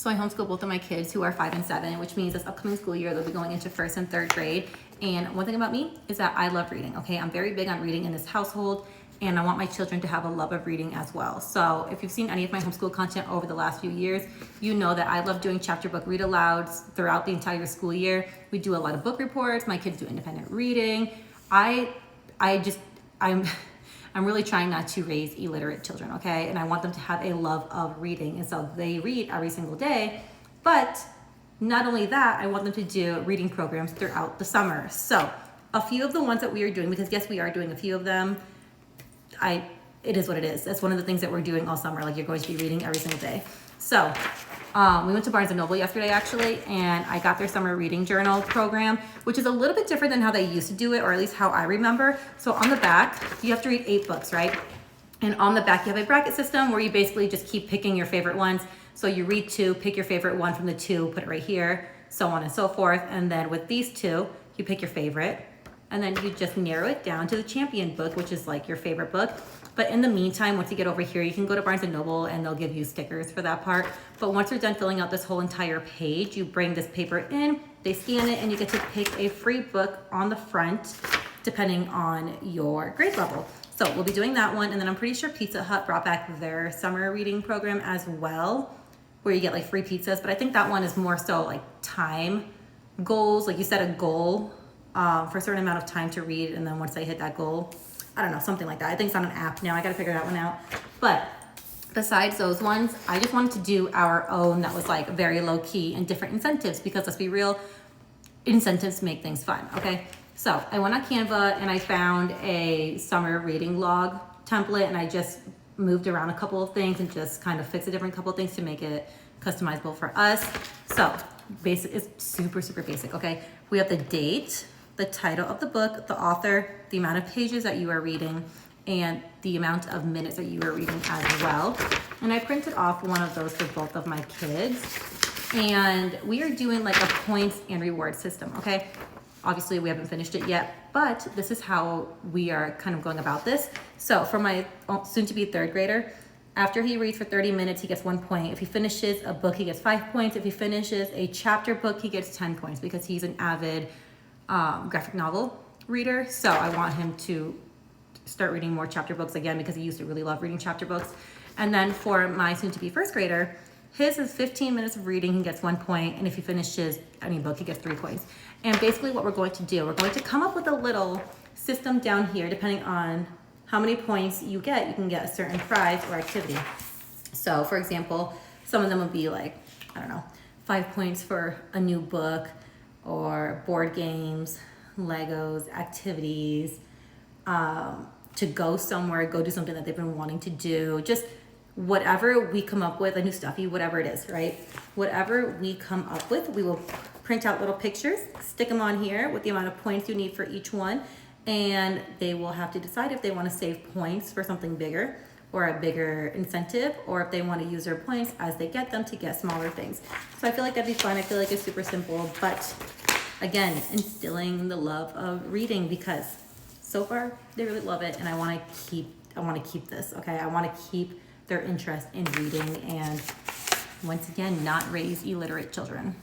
So I homeschool both of my kids who are 5 and 7, which means this upcoming school year they'll be going into 1st and 3rd grade. And one thing about me is that I love reading, okay? I'm very big on reading in this household, and I want my children to have a love of reading as well. So if you've seen any of my homeschool content over the last few years, you know that I love doing chapter book read alouds throughout the entire school year. We do a lot of book reports. My kids do independent reading. I'm really trying not to raise illiterate children, okay? And I want them to have a love of reading. And so they read every single day. But not only that, I want them to do reading programs throughout the summer. So a few of the ones that we are doing, because yes, we are doing a few of them, it is what it is. That's one of the things that we're doing all summer. Like, you're going to be reading every single day. So we went to Barnes & Noble yesterday, actually, and I got their summer reading journal program, which is a little bit different than how they used to do it, or at least how I remember. So on the back, you have to read 8 books, right? And on the back, you have a bracket system where you basically just keep picking your favorite ones. So you read 2, pick your favorite one from the 2, put it right here, so on and so forth. And then with these 2, you pick your favorite, and then you just narrow it down to the champion book, which is like your favorite book. But in the meantime, once you get over here, you can go to Barnes & Noble and they'll give you stickers for that part. But once you're done filling out this whole entire page, you bring this paper in, they scan it, and you get to pick a free book on the front, depending on your grade level. So we'll be doing that one. And then I'm pretty sure Pizza Hut brought back their summer reading program as well, where you get like free pizzas. But I think that one is more so like time goals. Like, you set a goal for a certain amount of time to read, and then once I hit that goal, I don't know, something like that. I think it's on an app now. I gotta figure that one out. But besides those ones, I just wanted to do our own that was like very low key and different incentives, because let's be real, incentives make things fun, okay? So I went on Canva and I found a summer reading log template, and I just moved around a couple of things and just kind of fixed a different couple of things to make it customizable for us. So basic, it's super, super basic, okay? We have the date, the title of the book, the author, the amount of pages that you are reading, and the amount of minutes that you are reading as well. And I printed off one of those for both of my kids. And we are doing like a points and reward system, okay? Obviously, we haven't finished it yet, but this is how we are kind of going about this. So for my soon-to-be 3rd grader, after he reads for 30 minutes, he gets 1 point. If he finishes a book, he gets 5 points. If he finishes a chapter book, he gets 10 points, because he's an avid graphic novel reader. So I want him to start reading more chapter books again, because he used to really love reading chapter books. And then for my soon-to-be 1st grader, his is 15 minutes of reading, he gets 1 point, and if he finishes any book, he gets 3 points. And basically what we're going to do, we're going to come up with a little system down here. Depending on how many points you can get a certain prize or activity. So for example, some of them would be like, I don't know, 5 points for a new book, or board games, Legos, activities, to go somewhere, go do something that they've been wanting to do, just whatever we come up with, a new stuffy, whatever it is, right? Whatever we come up with, we will print out little pictures, stick them on here with the amount of points you need for each one, and they will have to decide if they want to save points for something bigger or a bigger incentive, or if they want to use their points as they get them to get smaller things. So I feel like that'd be fun. I feel like it's super simple, but again, instilling the love of reading, because so far they really love it, and I want to keep this, okay? I want to keep their interest in reading, and once again, not raise illiterate children.